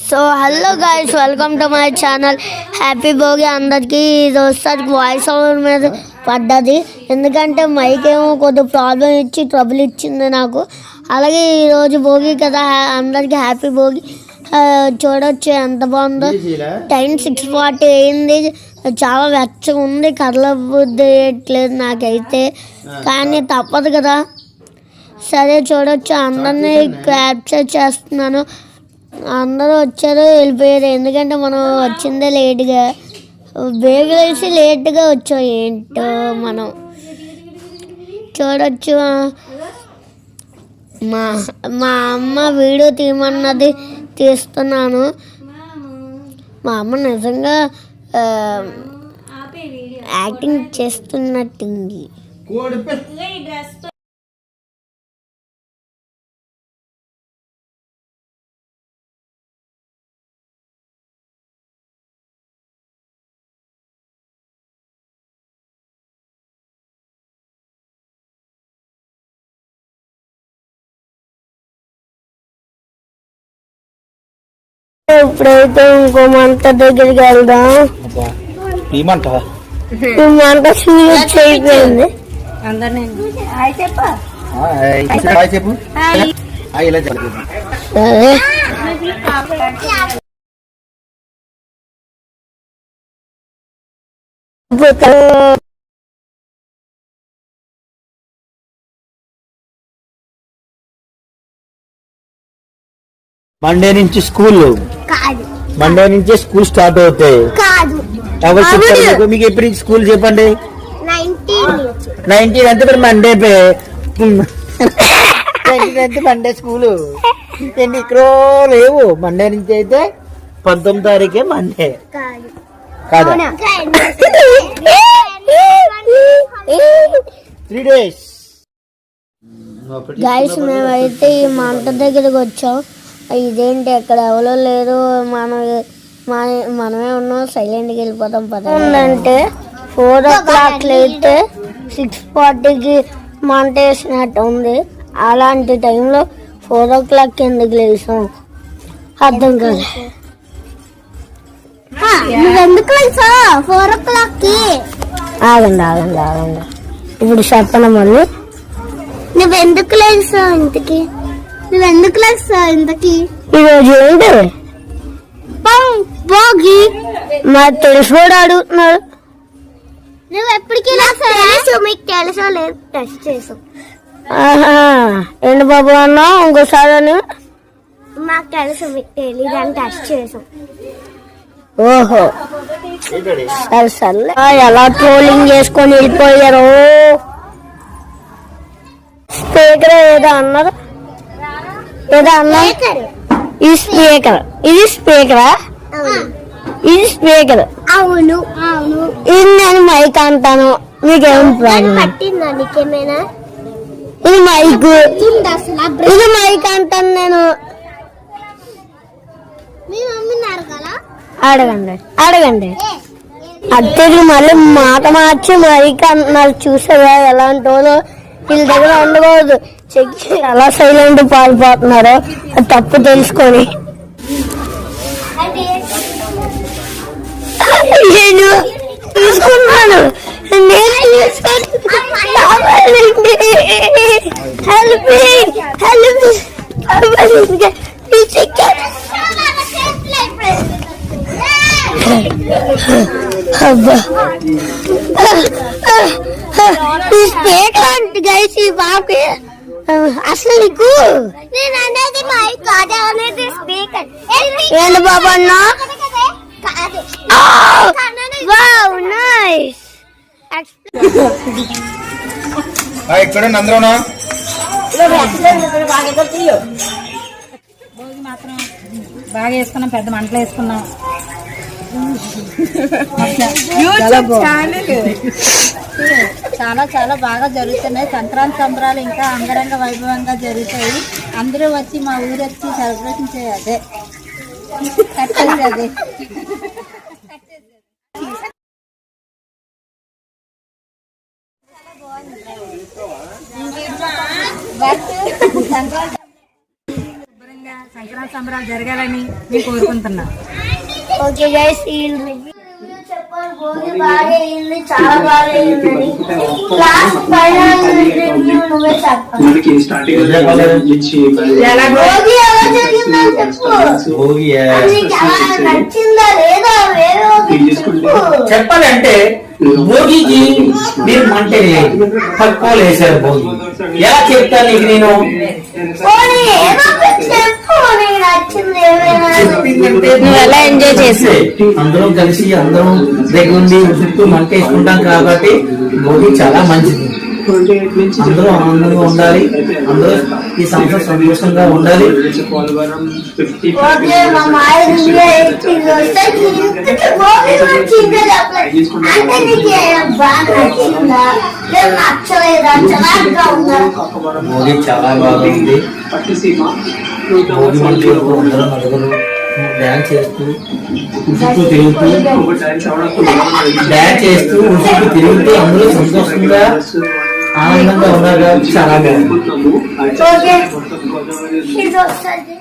So hello guys, welcome to my channel. Happy Bhogi అందరికీ. ఈరోజు voice over మీద పడ్డది, ఎందుకంటే మైక్ ఏమో కొద్ది ప్రాబ్లం ఇచ్చి ట్రబుల్ ఇచ్చింది నాకు. అలాగే ఈరోజు భోగి కదా, అందరికీ హ్యాపీ భోగి. చూడొచ్చు ఎంత బాగుందో. టైం 6:40 అయింది. చాలా వెచ్చగా ఉంది, కర్ల బుద్ధి వేయట్లేదు నాకైతే, కానీ తప్పదు కదా. సరే చూడొచ్చు, అందరినీ క్యాప్చర్ చేస్తున్నాను. అందరూ వచ్చారు, వెళ్ళిపోయారు, ఎందుకంటే మనం వచ్చిందే లేట్గా, బేగ వేసి లేట్గా వచ్చాం. ఏంటో మనం చూడొచ్చు. మా అమ్మ వీడియో తీయమన్నది, తీస్తున్నాను. మా అమ్మ నిజంగా యాక్టింగ్ చేస్తున్నట్టుంది. ఇప్పుడైతే ఇంకో మంట దగ్గరికి వెళ్దాం. మంట అయిపోయింది. మండే నుంచి స్కూల్ స్టార్ట్ అవుతాయి. ఎవరు చెప్తారు మీకు? ఎప్పుడు స్కూల్ చెప్పండి. 19 అంటే మరి మండే మండే స్కూల్ ఇక్కడ లేవు. మండే నుంచి అయితే 19వ తారీఖే మండే కాదా? 3 days. గైస్, మేమైతే ఈ మంట దగ్గరకు వచ్చాం. ఇదేంటి ఎక్కడ ఎవరో లేరు, మనమే ఉన్నాం, సైలెంట్గా వెళ్ళిపోతాం. పదంటే 4 o'clock అయితే 6:40కి మంట వేసినట్టు ఉంది. అలాంటి టైంలో 4 o'clock ఎందుకు లేసాం అర్థం కాదు. ఎందుకు లేసావు 4 o'clockకి? ఆగండి ఇప్పుడు చెప్పను. మళ్ళీ నువ్వెందుకు లేసావు ఇంతకి? ఈరోజు ఏంటి భోగి? మరి తెలుసు కూడా అడుగుతున్నాడు. నువ్వు ఎప్పటికీ మీకు తెలుసో లేదు టెస్ట్ చేసావు. ఏంటి బాబు అన్నా ఇంకోసారి అని? మాకు తెలుసు, మీకు తెలీదు అని టెస్ట్ చేసాం. ఓహో సరే. ఎలా ట్రోలింగ్ చేసుకొని వెళ్ళిపోయారు. స్పీకర్ ఏదో అన్నారు. ఇది స్పీకరా? అవును. ఇది నేను మైక్ అంటాను, మీకేం ప్రాబ్లం? ఇది మైక్, ఇది మైక్ అంటాను నేను. అడగండి. అద్దెకి మళ్ళీ మాట మార్చి మైక్ అంటున్నారు. చూసావా ఎలాంటి వాళ్ళు? వీళ్ళ దగ్గర ఉండకూడదు. చెక్ ఎలా సైలెంట్ పారిపోతున్నారో అది తప్పు తెలుసుకొని. నేను తీసుకున్నాను. గైస్, ఈ బాబుకి అసలు నీకు నేను మైక్ అనేది స్పీకర్. ఏంటి బాబు అన్నా? ఇక్కడ అందరూనా? భోగి మాత్రం బాగా వేసుకున్నాం, పెద్ద మంటలు వేసుకున్నాం. చాలా చాలా బాగా జరుగుతున్నాయి. సంక్రాంతి సంబరాలు ఇంకా అంగరంగ వైభవంగా జరుగుతాయి. అందరూ వచ్చి మా ఊరు వచ్చి సెలబ్రేషన్ చేయాలి. అదే సంక్రాంతి సంక్రాంతి సంబరాలు జరగాలని నేను కోరుకుంటున్నా. ఓకే గైస్, ఈ రివ్యూ చెప్పాలి. భోగి బాగా అయింది, చాలా బాగా అయిందని. లాస్ట్ ఫైనల్ రివ్యూ నువ్వే చెప్పాలి. భోగి ఎలా జరిగిందని చెప్పు. నీకు ఎలా నచ్చిందా లేదా వేరే వాళ్ళకి చెప్పు. చెప్పాలంటే భోగికి మీరు మంటే పక్కోలు వేసారు. భోగి ఎలా చెప్తా నీకు నేను? పోనీ ఏదో ఒకటి చెప్పు, నీకు నచ్చింది ఏమైనా. నువ్వు ఎలా ఎంజాయ్ చేసి అందరం కలిసి అందరం దగ్గరుండి చుట్టూ మంట వేసుకుంటాం కాబట్టి భోగి చాలా మంచిది. అందరూ ఆనందంగా ఉండాలి, అందరూ ఈ సంవత్సరం సంతోషంగా ఉండాలి. ఓకే, మా మాయ రివ్యూ అయితే ఇది వస్తే ఇంతకీ భోగి గురించి ఇంకా చెప్పలేదు. అంటే నీకు బాగా నచ్చిందా లేదా నచ్చలేదా, చలాగా ఉందా? భోగి చాలా బాగుంది. భోగి మంటలు అందరూ నలుగురు డ్యాన్స్ చేస్తూ చుట్టూ తిరుగుతూ డ్యాన్స్ చేస్తూ చుట్టూ తిరుగుతూ అందరూ సంతోషంగా ఆనందంగా ఉన్నారు. చాలా బాగుంది. ఓకే, ఇది వస్తుంది.